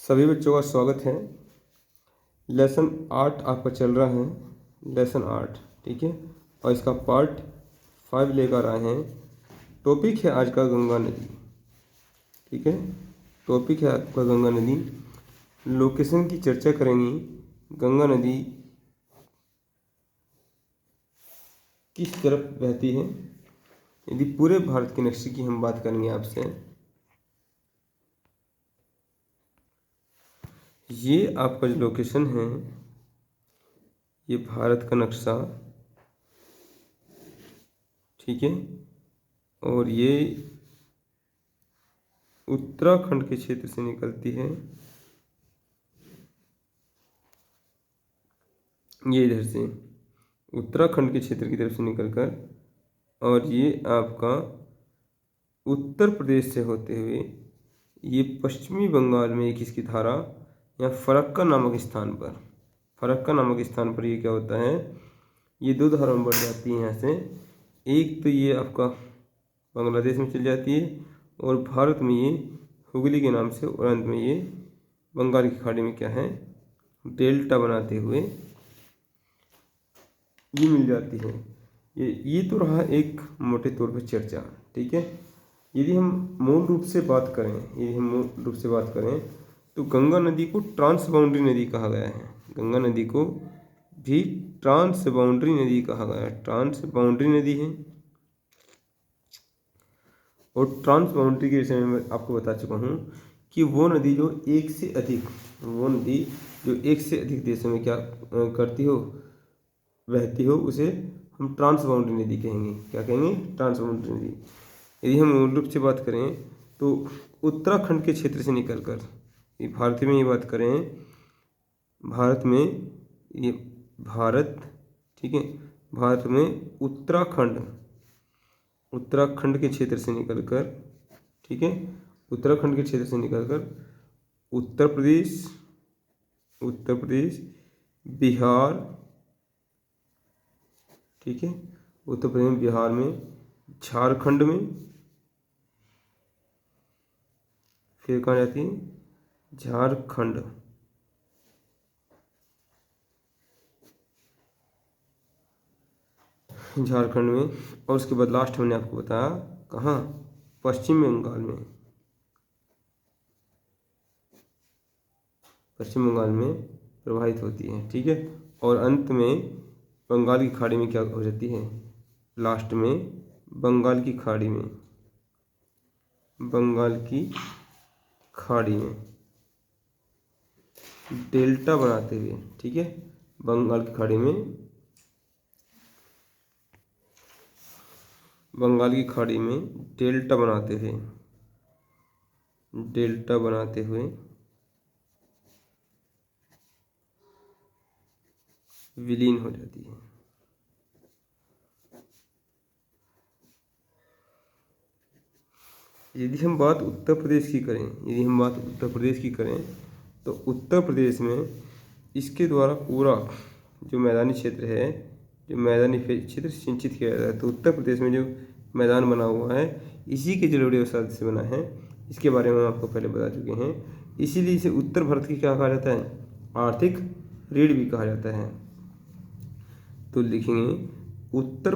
सभी बच्चों का स्वागत है। लेसन 8 आपका चल रहा है, लेसन 8, ठीक है। और इसका पार्ट 5 लेकर आए हैं। टॉपिक है आज का गंगा नदी, ठीक है। टॉपिक है आपका गंगा नदी। लोकेशन की चर्चा करेंगे। गंगा नदी किस तरफ बहती है, यदि पूरे भारत के नक्शे की हम बात करेंगे आपसे। ये आपका जो लोकेशन है, ये भारत का नक्शा, ठीक है। और ये उत्तराखंड के क्षेत्र से निकलती है, ये इधर से उत्तराखंड के क्षेत्र की तरफ से निकलकर, और ये आपका उत्तर प्रदेश से होते हुए ये पश्चिमी बंगाल में एक इसकी धारा या फरक्का नामक स्थान पर, फरक्का नामक स्थान पर ये क्या होता है, ये दो धाराओं में बढ़ जाती है यहाँ से। एक तो ये आपका बांग्लादेश में चली जाती है और भारत में ये हुगली के नाम से, और अंत में ये बंगाल की खाड़ी में क्या है, डेल्टा बनाते हुए ये मिल जाती है। ये तो रहा एक मोटे तौर पर चर्चा, ठीक है। यदि हम मूल रूप से बात करें, तो गंगा नदी को ट्रांस बाउंड्री नदी कहा गया है। गंगा नदी को भी ट्रांस बाउंड्री नदी कहा गया है, ट्रांस बाउंड्री नदी है। और ट्रांस बाउंड्री के विषय में मैं आपको बता चुका हूँ कि वो नदी जो एक से अधिक देशों में क्या करती हो, बहती हो, उसे हम ट्रांस बाउंड्री नदी कहेंगे। क्या कहेंगे? ट्रांस बाउंड्री नदी। यदि हम मूल रूप से बात करें तो उत्तराखंड के क्षेत्र से निकलकर, ये भारत में ये बात करें, भारत में ये भारत, ठीक है, भारत में उत्तराखंड के क्षेत्र से निकलकर, ठीक है, उत्तराखंड के क्षेत्र से निकलकर उत्तर प्रदेश, बिहार, ठीक है, उत्तर प्रदेश, बिहार में, झारखंड में, फिर कहाँ जाती है, झारखंड, में, और उसके बाद लास्ट मैंने आपको बताया कहाँ, पश्चिम बंगाल में प्रवाहित होती है, ठीक है। और अंत में बंगाल की खाड़ी में क्या हो जाती है, लास्ट में बंगाल की खाड़ी में डेल्टा बनाते हुए, ठीक है, बंगाल की खाड़ी में डेल्टा बनाते हुए विलीन हो जाती है। यदि हम बात उत्तर प्रदेश की करें, तो उत्तर प्रदेश में इसके द्वारा पूरा जो मैदानी क्षेत्र है, सिंचित किया जाता है। तो उत्तर प्रदेश में जो मैदान बना हुआ है, इसी के जलोढ़ अवसाद से बना है। इसके बारे में हम आपको पहले बता चुके हैं। इसीलिए इसे उत्तर भारत की क्या कहा जाता है, आर्थिक रीढ़ भी कहा जाता है। तो लिखेंगे उत्तर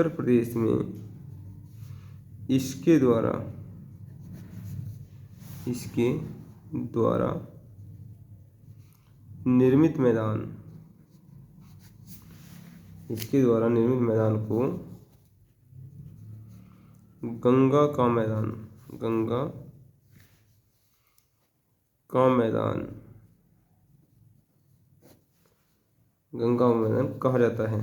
प्रदेश में इसके द्वारा निर्मित मैदान को गंगा का मैदान कहा जाता है।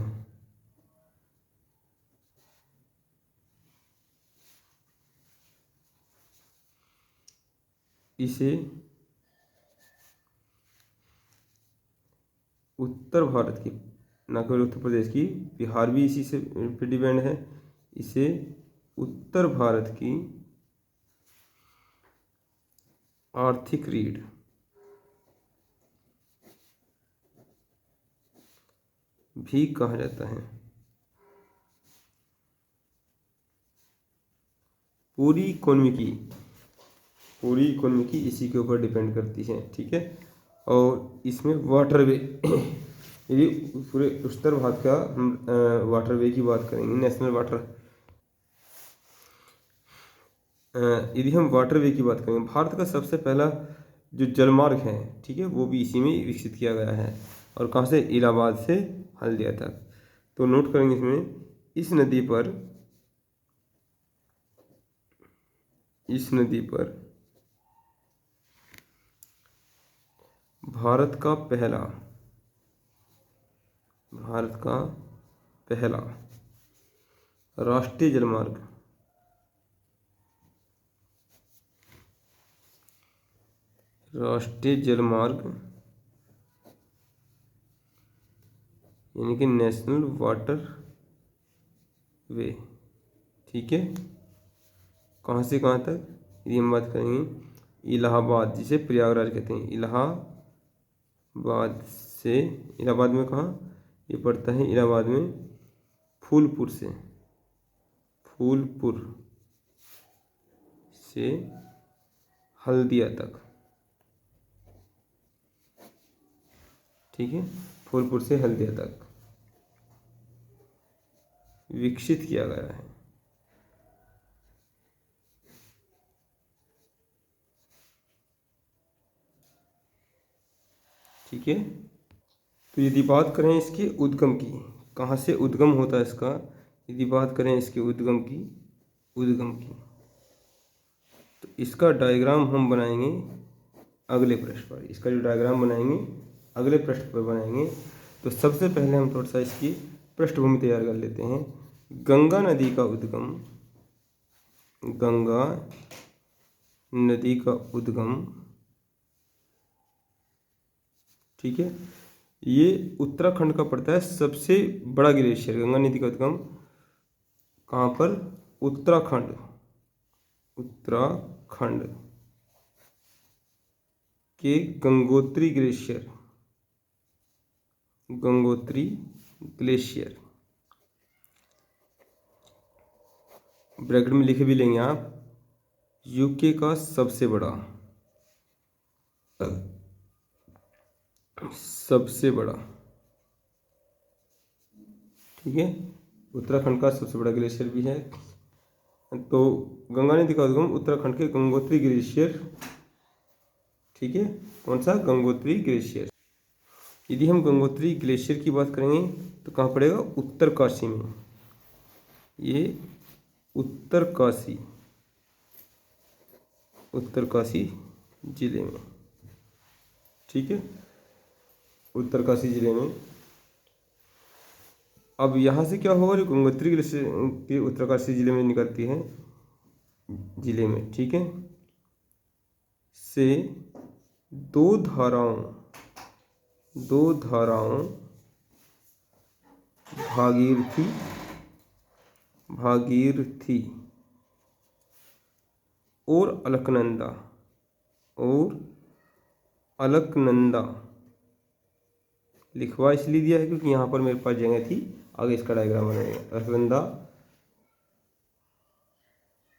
इसे उत्तर भारत की, न केवल उत्तर प्रदेश की, बिहार भी इसी से पे डिपेंड है, इसे उत्तर भारत की आर्थिक रीढ़ भी कहा जाता है। पूरी इकोनॉमी पूरी इकोनॉमी की इसी के ऊपर डिपेंड करती है, ठीक है। और इसमें वाटरवे यदि पूरे उत्तर भारत का हम वाटरवे की बात करेंगे, नेशनल वाटर यदि हम वाटरवे की बात करें, भारत का सबसे पहला जो जलमार्ग है, ठीक है, वो भी इसी में विकसित किया गया है। और कहाँ से? इलाहाबाद से हल्दिया तक। तो नोट करेंगे इसमें, इस नदी पर भारत का पहला राष्ट्रीय जलमार्ग यानी कि नेशनल वाटर वे, ठीक है। कहाँ से कहाँ तक? यदि हम बात करेंगे इलाहाबाद, जिसे प्रयागराज कहते हैं, इलाहाबाद में कहाँ ये पड़ता है? इलाहाबाद में फूलपुर से हल्दिया तक, ठीक है, फूलपुर से हल्दिया तक विकसित किया गया है, ठीक है। तो यदि बात करें इसके उद्गम की, कहाँ से उद्गम होता है इसका, यदि बात करें इसके उद्गम की, तो इसका डायग्राम हम बनाएंगे अगले पृष्ठ पर। इसका जो डायग्राम बनाएंगे अगले पृष्ठ पर बनाएंगे। तो सबसे पहले हम थोड़ा सा इसकी पृष्ठभूमि तैयार कर लेते हैं। गंगा नदी का उद्गम, ठीक है, ये उत्तराखंड का पड़ता है सबसे बड़ा ग्लेशियर। गंगा नदी का उद्गम कहाँ पर? उत्तराखंड के गंगोत्री ग्लेशियर, ब्रैकेट में लिखे भी लेंगे आप, यूके का सबसे बड़ा ठीक है, उत्तराखंड का सबसे बड़ा ग्लेशियर भी है। तो गंगा नदी का उद्गम उत्तराखंड के गंगोत्री ग्लेशियर, ठीक है, कौन सा? गंगोत्री ग्लेशियर। यदि हम गंगोत्री ग्लेशियर की बात करेंगे तो कहाँ पड़ेगा? उत्तरकाशी में। ये उत्तरकाशी जिले में, ठीक है, उत्तरकाशी जिले में। अब यहाँ से क्या होगा? जो गंगोत्री ग्लेशियर की उत्तरकाशी जिले में निकलती है, ठीक है, से दो धाराओं भागीरथी और अलकनंदा लिखवा इसलिए दिया है क्योंकि यहाँ पर मेरे पास जगह थी, आगे इसका डायग्राम बनाएंगे। अलकनंदा,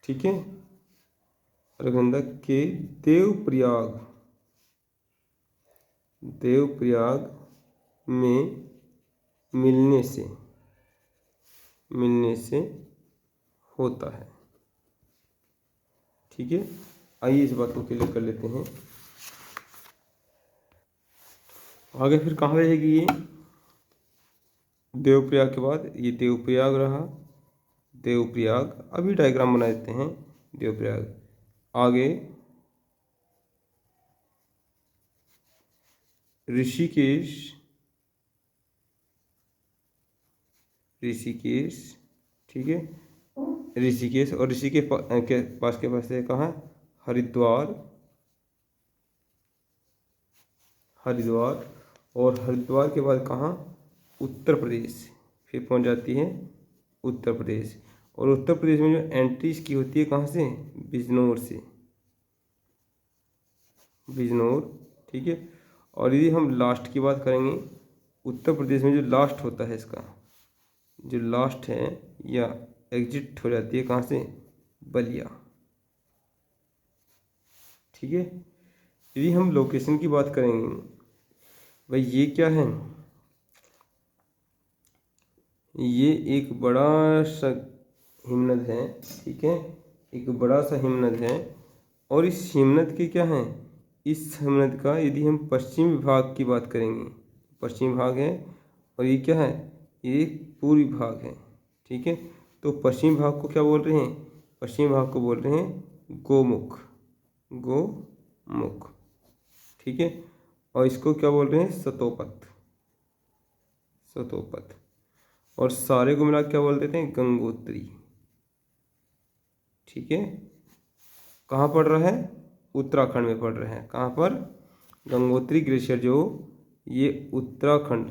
ठीक है, अलकनंदा के देवप्रयाग में मिलने से होता है, ठीक है। आइए इस बात को क्लियर कर लेते हैं। आगे फिर कहाँ रहेगी ये? देवप्रयाग के बाद ये देवप्रयाग रहा, अभी डायग्राम बना देते हैं। देवप्रयाग, आगे ऋषिकेश, ठीक है, ऋषिकेश, और ऋषिकेश के पास है कहाँ? हरिद्वार, और हरिद्वार के बाद कहाँ? उत्तर प्रदेश, फिर पहुंच जाती है उत्तर प्रदेश। और उत्तर प्रदेश में जो एंट्री इसकी होती है कहाँ से? बिजनौर, ठीक है। और यदि हम लास्ट की बात करेंगे, उत्तर प्रदेश में जो लास्ट होता है इसका, जो लास्ट है या एग्जिट हो जाती है कहाँ से? बलिया, ठीक है। यदि हम लोकेशन की बात करेंगे, भाई ये क्या है, ये एक बड़ा सा हिमनद है, ठीक है, एक बड़ा सा हिमनद है। और इस हिमनद के क्या है, इस हिमनद का यदि हम पश्चिमी भाग की बात करेंगे, पश्चिमी भाग है, और ये क्या है, ये पूर्वी भाग है, ठीक है। तो पश्चिमी भाग को क्या बोल रहे हैं, पश्चिमी भाग को बोल रहे हैं गोमुख, गोमुख, ठीक है। और इसको क्या बोल रहे हैं, सतोपथ, सतोपथ। और सारे को मिला क्या बोल देते हैं, गंगोत्री, ठीक है। कहाँ पड़ रहा है, उत्तराखंड में पड़ रहा है। कहाँ पर, गंगोत्री ग्लेशियर जो ये उत्तराखंड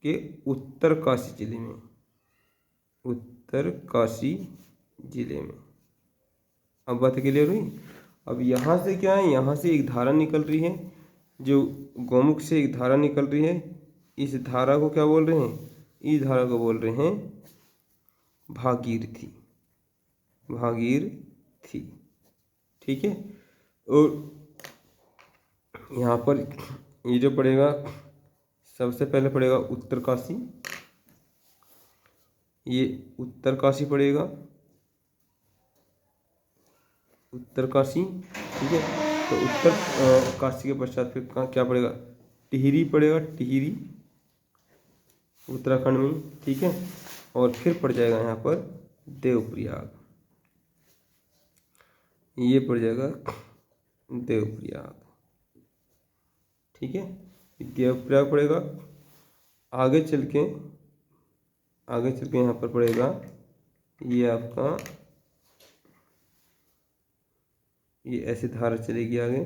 के उत्तरकाशी जिले में, उत्तरकाशी जिले में। अब बात क्लियर हुई। अब यहाँ से क्या है, यहाँ से एक धारा निकल रही है, जो गोमुख से एक धारा निकल रही है। इस धारा को क्या बोल रहे हैं, इस धारा को बोल रहे हैं भागीरथी, भागीरथी, ठीक है। और यहाँ पर ये जो पड़ेगा, सबसे पहले पड़ेगा उत्तरकाशी, ये उत्तरकाशी पड़ेगा, उत्तरकाशी, ठीक है। तो उत्तर काशी के पश्चात फिर कहाँ क्या पड़ेगा, टिहरी पड़ेगा, टिहरी उत्तराखंड में, ठीक है। और फिर पड़ जाएगा यहाँ पर देवप्रयाग, ये पड़ जाएगा देवप्रयाग, ठीक है। देवप्रयाग पड़ेगा। आगे चल के यहाँ पर पड़ेगा ये आपका, ये ऐसे धारा चलेगी आगे,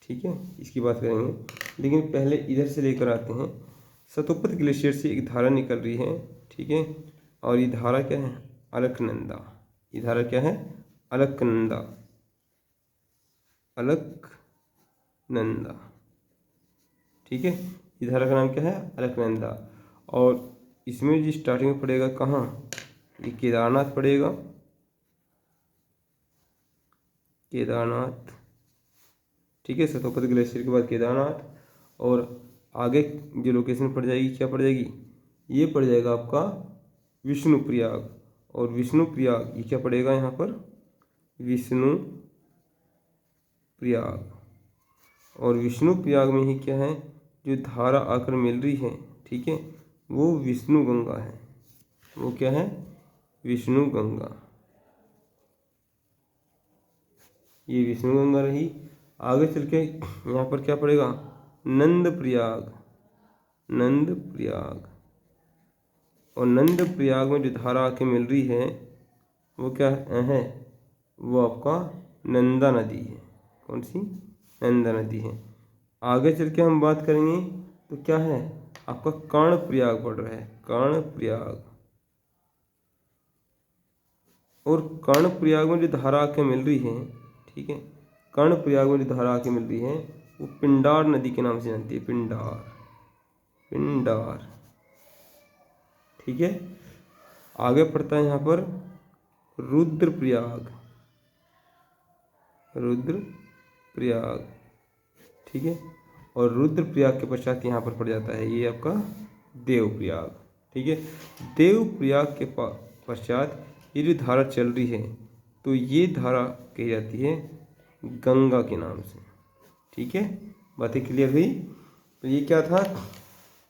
ठीक है, इसकी बात करेंगे। लेकिन पहले इधर से लेकर आते हैं। सतोपथ ग्लेशियर से एक धारा निकल रही है, ठीक है। और ये धारा क्या है, अलकनंदा, ये धारा क्या है, अलकनंदा, अलकनंदा, ठीक है। ये धारा का नाम क्या है, अलकनंदा। और इसमें जो स्टार्टिंग में पड़ेगा कहाँ, ये केदारनाथ पड़ेगा, केदारनाथ, ठीक है। सतोपथ ग्लेशियर के बाद केदारनाथ। और आगे जो लोकेशन पड़ जाएगी, क्या पड़ जाएगी, ये पड़ जाएगा आपका विष्णुप्रयाग। और विष्णुप्रयाग ये क्या पड़ेगा यहाँ पर, विष्णुप्रयाग। और विष्णुप्रयाग में ही क्या है, जो धारा आकर मिल रही है, ठीक है, वो विष्णु गंगा है, वो क्या है, विष्णु गंगा, ये विष्णु गंगा रही। आगे चल के यहाँ पर क्या पड़ेगा, नंदप्रयाग, नंदप्रयाग। और नंदप्रयाग में जो धारा आके मिल रही है वो क्या है, वो आपका नंदा नदी है। कौन सी, नंदा नदी है। आगे चल के हम बात करेंगे तो क्या है, आपका कर्णप्रयाग पड़ रहा है, कर्णप्रयाग। और कर्णप्रयाग में जो धारा आके मिल रही है, ठीक है, कर्णप्रयाग में जो धारा आके मिल रही है वो पिंडार नदी के नाम से जानती है, पिंडार, पिंडार, ठीक है। आगे पड़ता है यहाँ पर रुद्रप्रयाग, रुद्रप्रयाग, ठीक है। और रुद्रप्रयाग के पश्चात यहाँ पर पड़ जाता है ये आपका देवप्रयाग, ठीक है। देवप्रयाग के पश्चात ये जो धारा चल रही है, तो ये धारा कही जाती है गंगा के नाम से, ठीक है। बातें क्लियर हुई। तो ये क्या था,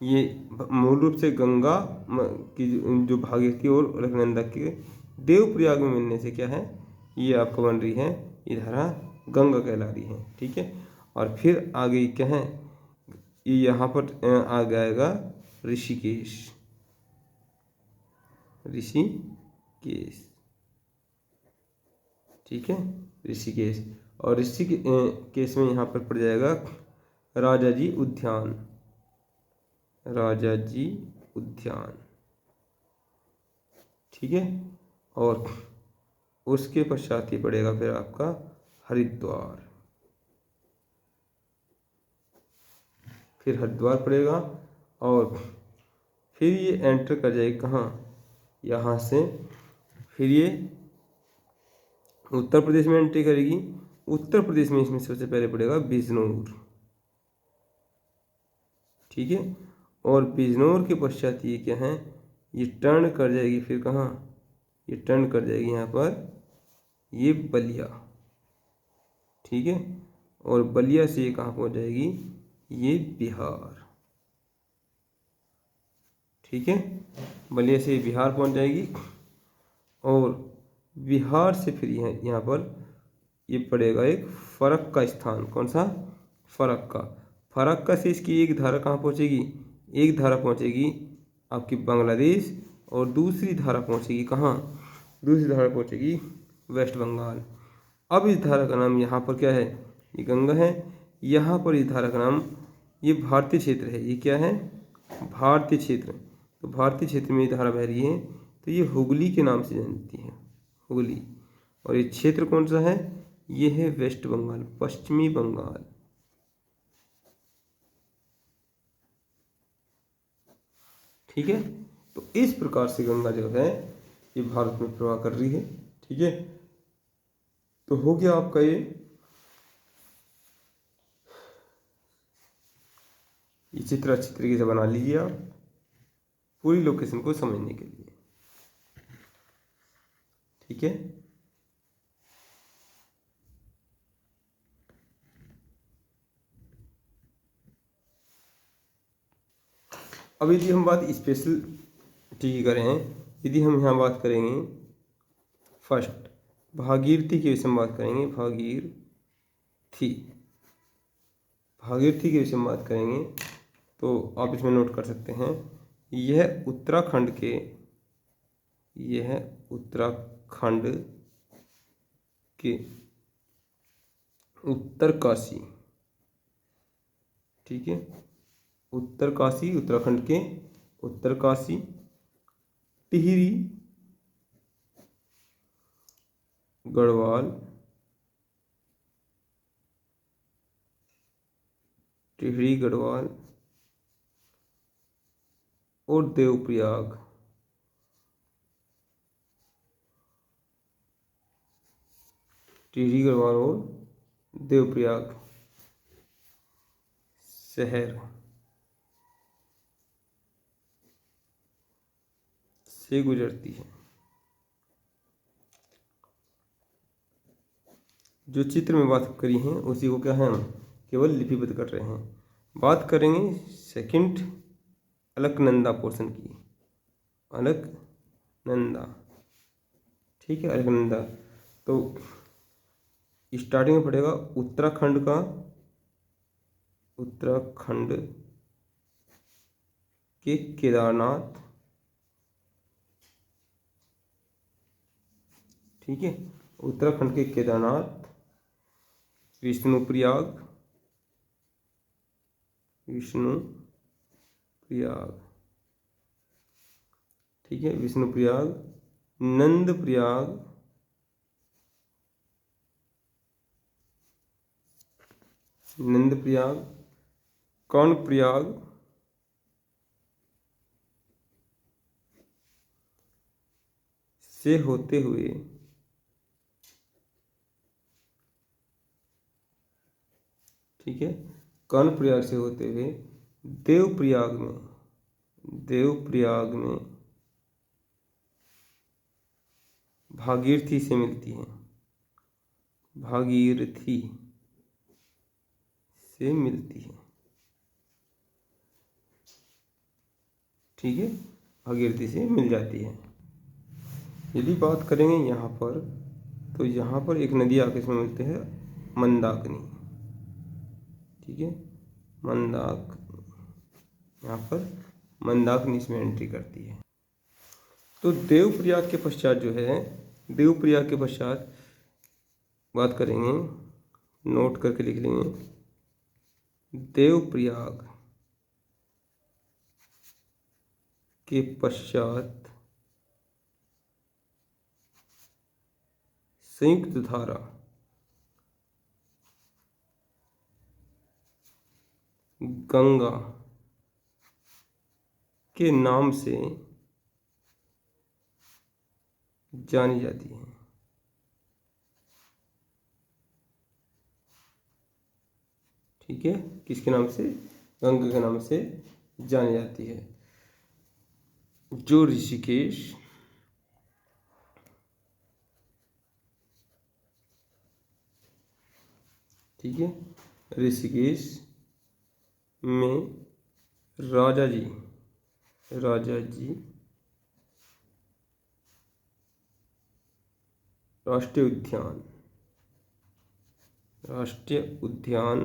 ये मूल रूप से गंगा की जो भागीरथी और अलकनंदा के देवप्रयाग में मिलने से क्या है, ये आपको बन रही है, ये धारा गंगा कहला रही है, ठीक है। और फिर आगे क्या है, ये यहाँ पर आ जाएगा ऋषिकेश, ऋषिकेश, ठीक है, ऋषिकेश। और ऋषिकेश में यहाँ पर पड़ जाएगा राजाजी उद्यान, राजाजी उद्यान, ठीक है। और उसके पश्चात ही पड़ेगा फिर आपका हरिद्वार, फिर हरिद्वार पड़ेगा। और फिर ये एंटर कर जाएगी कहाँ, यहाँ से फिर ये उत्तर प्रदेश में एंट्री करेगी। उत्तर प्रदेश में इसमें सबसे पहले पड़ेगा बिजनौर, ठीक है। और बिजनौर के पश्चात ये क्या है, ये टर्न कर जाएगी फिर कहाँ, ये टर्न कर जाएगी यहाँ पर, ये बलिया, ठीक है। और बलिया से ये कहाँ पहुँच जाएगी, ये बिहार, ठीक है। बलिया से बिहार पहुँच जाएगी और बिहार से फिर यहाँ पर ये पड़ेगा एक फरक्का स्थान। कौन सा, फरक्का। फरक्का से इसकी एक धारा कहाँ पहुँचेगी, एक धारा पहुँचेगी आपकी बांग्लादेश और दूसरी धारा पहुँचेगी कहाँ, दूसरी धारा पहुँचेगी वेस्ट बंगाल। अब इस धारा का नाम यहाँ पर क्या है, ये गंगा है। यहाँ पर इस धारा का नाम, ये भारतीय क्षेत्र है, ये क्या है, भारतीय क्षेत्र। तो भारतीय क्षेत्र में ये धारा बह रही है तो ये हुगली के नाम से जानती है, हुगली। और ये क्षेत्र कौन सा है, ये है वेस्ट बंगाल, पश्चिमी बंगाल, ठीक है। तो इस प्रकार से गंगा जो है ये भारत में प्रवाह कर रही है, ठीक है। तो हो गया आपका ये चित्र अच्छी तरीके से बना लीजिए आप पूरी लोकेशन को समझने के लिए, ठीक है। अब यदि हम बात स्पेशल की करें, यदि हम यहाँ बात करेंगे फर्स्ट भागीरथी के विषय में बात करेंगे, भागीरथी, भागीरथी के विषय में बात करेंगे तो आप इसमें नोट कर सकते हैं, यह उत्तराखंड के, यह उत्तराखंड के उत्तरकाशी, ठीक है, उत्तरकाशी, उत्तराखंड के उत्तरकाशी, टिहरी, गढ़वाल, टिहरी गढ़वाल और देवप्रयाग, टिहरी गढ़वाल और देवप्रयाग शहर से गुजरती है। जो चित्र में बात करी है उसी को क्या है, हम केवल लिपिबद्ध कर रहे हैं। बात करेंगे सेकंड अलकनंदा पोर्शन की, अलकनंदा, ठीक है। अलकनंदा तो स्टार्टिंग में पड़ेगा उत्तराखंड का, उत्तराखंड के केदारनाथ, ठीक है, उत्तराखंड के केदारनाथ, विष्णुप्रयाग, विष्णुप्रयाग, ठीक है, विष्णुप्रयाग, नंदप्रयाग, नंदप्रयाग, कर्णप्रयाग, से होते हुए ठीक है, कर्णप्रयाग से होते हुए देवप्रयाग में, देवप्रयाग में भागीरथी से मिलती है, भागीरथी से मिलती है, ठीक है, भागीरथी से मिल जाती है। यदि बात करेंगे यहाँ पर तो यहाँ पर एक नदी आके इसमें मिलते हैं, मंदाकिनी, ठीक है, मंदाकिनी, यहाँ पर मंदाकिनी इसमें एंट्री करती है। तो देवप्रयाग के पश्चात जो है, देवप्रयाग के पश्चात बात करेंगे, नोट करके लिख लेंगे, देवप्रयाग के पश्चात संयुक्त धारा गंगा के नाम से जानी जाती है, ठीक है, किसके नाम से? गंगा के नाम से जानी जाती है। जो ऋषिकेश ठीक है, ऋषिकेश में राजा जी राष्ट्रीय उद्यान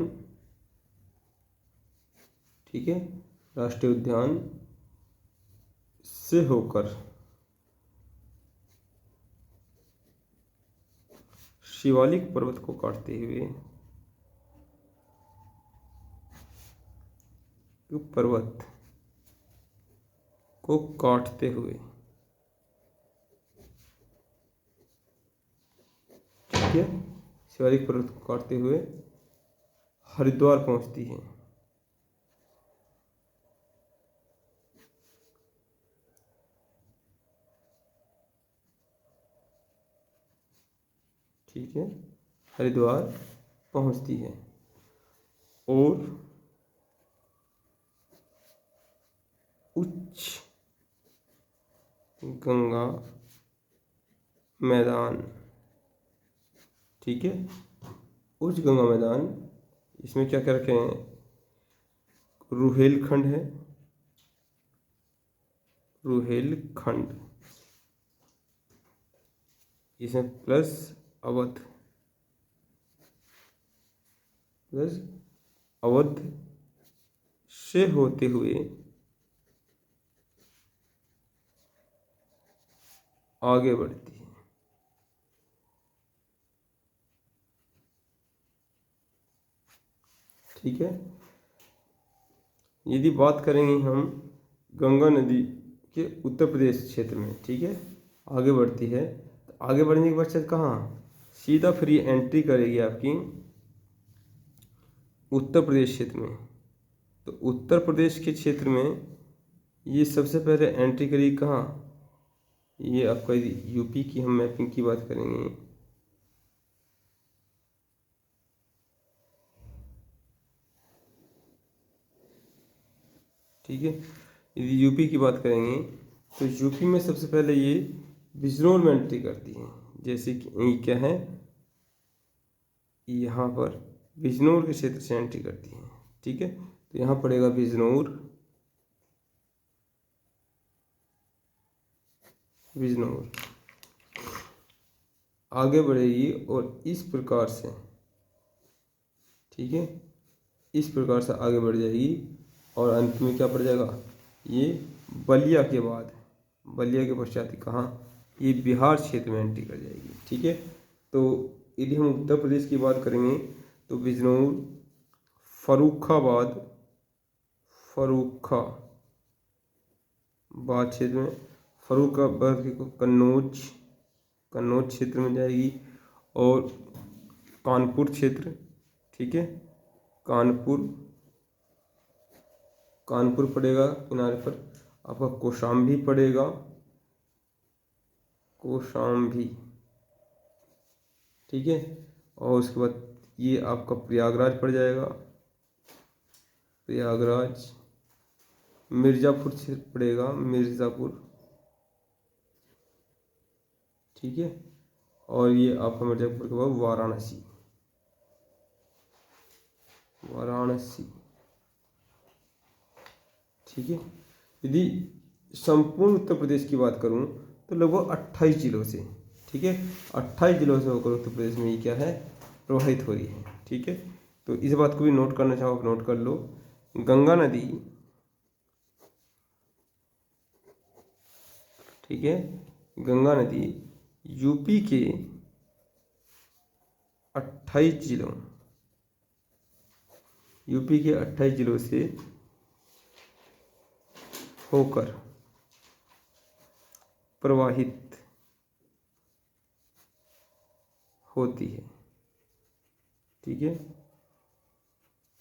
ठीक है, राष्ट्रीय उद्यान से होकर शिवालिक पर्वत को काटते हुए पर्वत को काटते हुए ठीक है, शिवालिक पर्वत को काटते हुए हरिद्वार पहुंचती है। ठीक है, हरिद्वार पहुंचती है और उच्च गंगा मैदान ठीक है, उच्च गंगा मैदान, इसमें क्या क्या रखे हैं? रुहेलखंड है, रुहेलखंड, इसमें प्लस अवध से होते हुए आगे बढ़ती है। ठीक है, यदि बात करेंगे हम गंगा नदी के उत्तर प्रदेश क्षेत्र में, ठीक है, आगे बढ़ती है, तो आगे बढ़ने के पश्चात कहाँ? सीधा फिर ये एंट्री करेगी आपकी उत्तर प्रदेश क्षेत्र में। तो उत्तर प्रदेश के क्षेत्र में ये सबसे पहले एंट्री करेगी कहाँ? ये आपका यूपी की हम मैपिंग की बात करेंगे, ठीक है, यदि यूपी की बात करेंगे तो यूपी में सबसे पहले ये बिजनौर में एंट्री करती है। जैसे कि ये क्या है, यहाँ पर बिजनौर के क्षेत्र से एंट्री करती है। ठीक है, तो यहाँ पड़ेगा बिजनौर, आगे बढ़ेगी और इस प्रकार से, ठीक है, इस प्रकार से आगे बढ़ जाएगी और अंत में क्या पड़ जाएगा? ये बलिया के बाद, बलिया के पश्चात कहाँ? ये बिहार क्षेत्र में एंट्री कर जाएगी। ठीक है, तो यदि हम उत्तर प्रदेश की बात करेंगे तो बिजनौर, फर्रुखाबाद क्षेत्र में, फर्रुखाबाद के कन्नौज क्षेत्र में जाएगी और कानपुर क्षेत्र, ठीक है, कानपुर पड़ेगा किनारे पर, आपका कौशाम्बी पड़ेगा, ठीक है, और उसके बाद ये आपका प्रयागराज पड़ जाएगा, मिर्ज़ापुर क्षेत्र पड़ेगा, ठीक है, और ये आपका मिर्ज़ापुर के बाद वाराणसी, ठीक है। यदि संपूर्ण उत्तर प्रदेश की बात करूं तो लगभग 28 जिलों से, ठीक है, 28 जिलों से होकर उत्तर प्रदेश में ये क्या है? प्रवाहित हो रही है। ठीक है, तो इस बात को भी नोट करना चाहो आप नोट कर लो। गंगा नदी, ठीक है, गंगा नदी यूपी के 28 जिलों से होकर प्रवाहित होती है। ठीक है,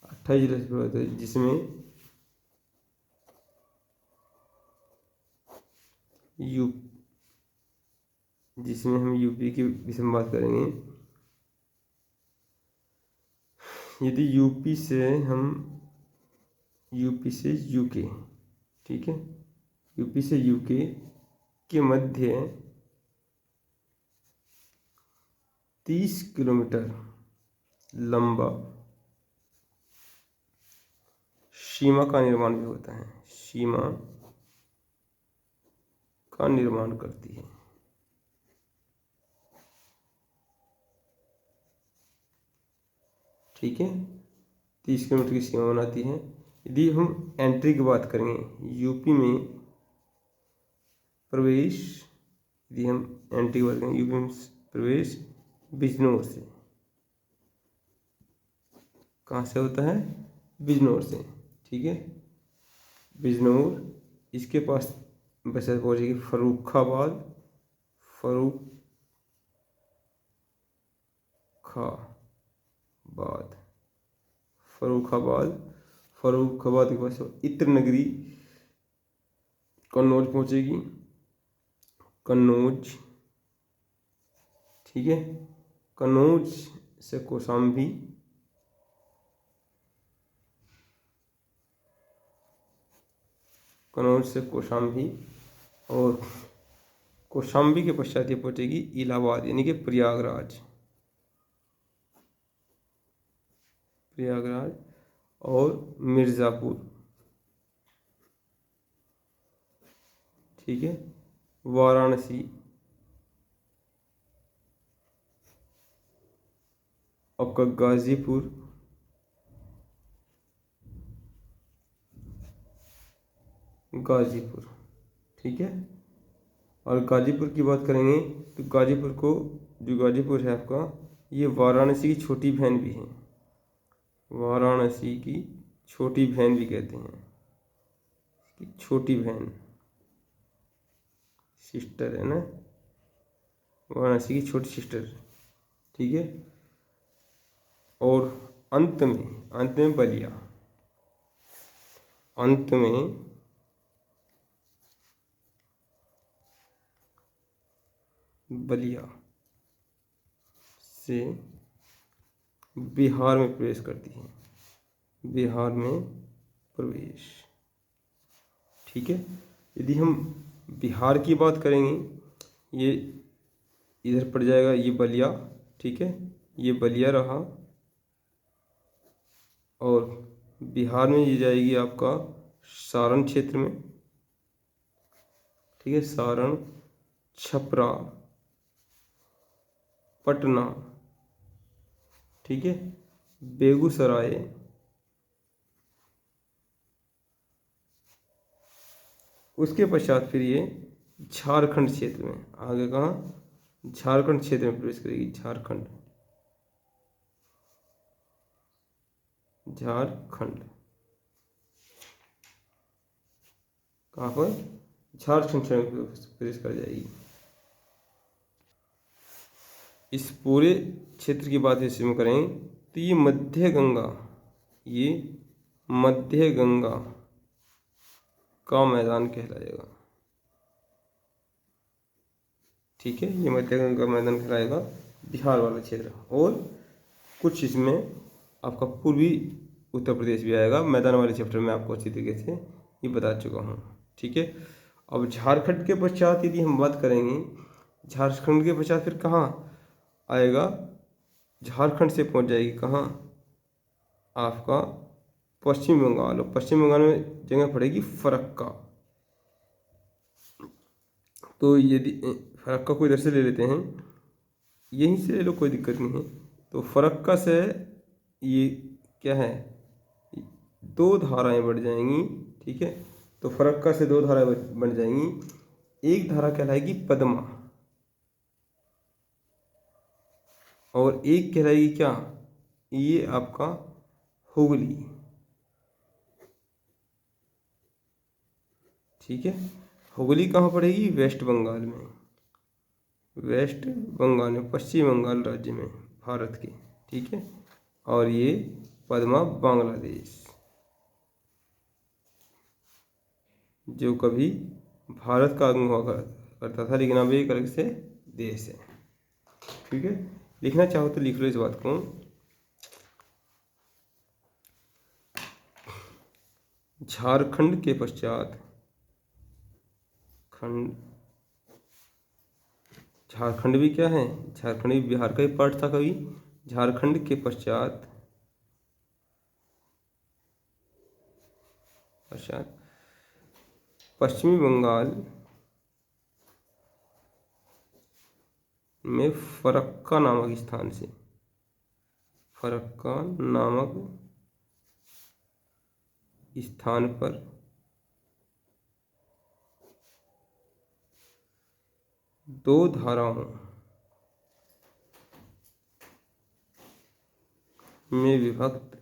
28 जिलों से प्रवाहित होती है, जिसमें हम यूपी की विषय में बात करेंगे। यदि यूपी से यूके, ठीक है, यूपी से यूके के मध्य 30 किलोमीटर लंबा सीमा का निर्माण भी होता है, सीमा का निर्माण करती है। ठीक है, 30 किलोमीटर की सीमा बनाती है। यदि हम एंट्री की बात करेंगे, यूपी में प्रवेश, यदि हम एंट्री की बात करें, यूपी में प्रवेश बिजनौर से, कहाँ से होता है? बिजनौर से, ठीक है, बिजनौर, इसके पास बस पहुंचेगी फर्रुखाबाद, फर्रुखाबाद के पास इत्र नगरी कन्नौज पहुंचेगी, कन्नौज, ठीक है, कन्नौज से कौशाम्बी, और कौशाम्बी के पश्चात ये पहुंचेगी इलाहाबाद यानी कि प्रयागराज और मिर्ज़ापुर, ठीक है, वाराणसी आपका गाजीपुर, ठीक है। और गाजीपुर की बात करेंगे तो गाजीपुर को, जो गाजीपुर है आपका, ये वाराणसी की छोटी बहन भी है, वाराणसी की छोटी बहन भी कहते हैं, छोटी बहन, सिस्टर है ना, वाराणसी की छोटी सिस्टर, ठीक है। और अंत में बलिया, बलिया से बिहार में प्रवेश करती है, बिहार में प्रवेश, ठीक है। यदि हम बिहार की बात करेंगे, ये इधर पड़ जाएगा, ये बलिया, ठीक है, ये बलिया रहा, और बिहार में ये जाएगी आपका सारण क्षेत्र में, ठीक है, सारण, छपरा, पटना, ठीक है, बेगूसराय, उसके पश्चात फिर ये झारखंड क्षेत्र में, आगे कहाँ? झारखंड क्षेत्र में प्रवेश करेगी, झारखंड, कहाँ पर? झारखंड क्षेत्र में प्रवेश कर जाएगी। इस पूरे क्षेत्र की बात इसी में करें तो ये मध्य गंगा का मैदान कहलाएगा, ठीक है, ये मध्य गंगा का मैदान कहलाएगा, बिहार वाला क्षेत्र। और कुछ इसमें आपका पूर्वी उत्तर प्रदेश भी आएगा, मैदान वाले चैप्टर में आपको अच्छी तरीके से ये बता चुका हूँ, ठीक है। अब झारखंड के पश्चात यदि हम बात करेंगे, झारखंड के पश्चात फिर कहाँ आएगा? झारखंड से पहुंच जाएगी कहाँ? आपका पश्चिम बंगाल, और पश्चिम बंगाल में जगह पड़ेगी फरक्का। तो यदि फरक्का को इधर से ले लेते हैं, यहीं से ले लो, कोई दिक्कत नहीं है। तो फरक्का से ये क्या है, 2 धाराएं बढ़ जाएंगी, ठीक है। तो फरक्का से 2 धाराएं बन जाएंगी, एक धारा कहलाएगी पद्मा, और एक कहलाएगी क्या? ये आपका हुगली, ठीक है। हुगली कहाँ पड़ेगी? वेस्ट बंगाल में, पश्चिम बंगाल राज्य में, भारत के, ठीक है। और ये पद्मा बांग्लादेश, जो कभी भारत का अंग हुआ करता था, लेकिन अब एक अलग से देश है, ठीक है। लिखना चाहो तो लिख लो इस बात को। झारखंड के पश्चात खंड, झारखंड भी क्या है, झारखंड भी बिहार का ही पार्ट था कभी। झारखंड के पश्चात पश्चिमी बंगाल में फरक्का नामक स्थान से, फरक्का नामक स्थान पर दो धाराओं में विभक्त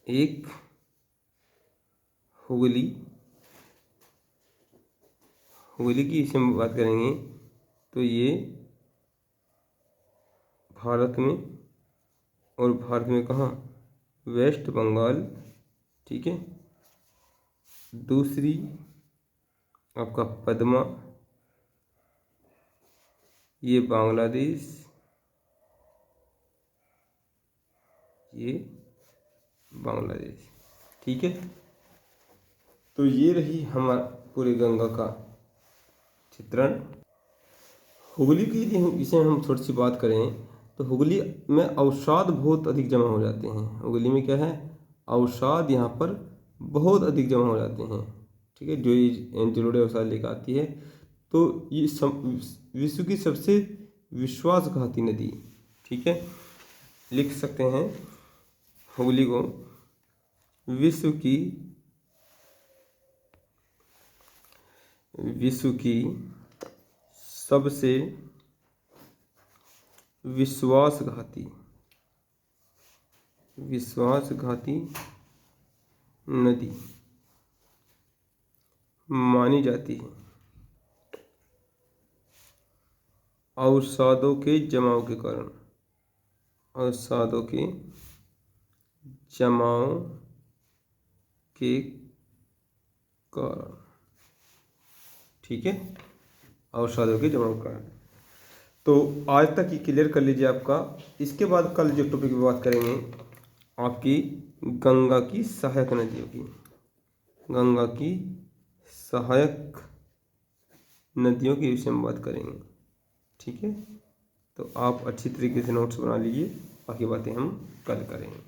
एक हुगली की इसे हम बात करेंगे तो ये भारत में, और भारत में कहाँ, वेस्ट बंगाल, ठीक है। दूसरी आपका पद्मा, ये बांग्लादेश, ये बांग्लादेश, ठीक है। तो ये रही हमारा पूरे गंगा का चित्रण। हुगली की इसे हम थोड़ी सी बात करें तो हुगली में अवसाद बहुत अधिक जमा हो जाते हैं। हुगली में क्या है, अवसाद यहाँ पर बहुत अधिक जमा हो जाते हैं, ठीक है, जो ये एंटीलोड अवसाद लेकर आती है। तो ये विश्व की सबसे विश्वासघाती नदी, ठीक है, लिख सकते हैं हुगली को विश्व की सबसे विश्वासघाती नदी मानी जाती है, अवसादों के जमाव के कारण, अवसादों के जमाव के कारण, ठीक है, अवसादों के जमाव के कारण। तो आज तक ये क्लियर कर लीजिए आपका। इसके बाद कल जो टॉपिक पे बात करेंगे आपकी गंगा की सहायक नदियों की, गंगा की सहायक नदियों के विषय में बात करेंगे, ठीक है। तो आप अच्छी तरीके से नोट्स बना लीजिए, बाकी बातें हम कल करेंगे।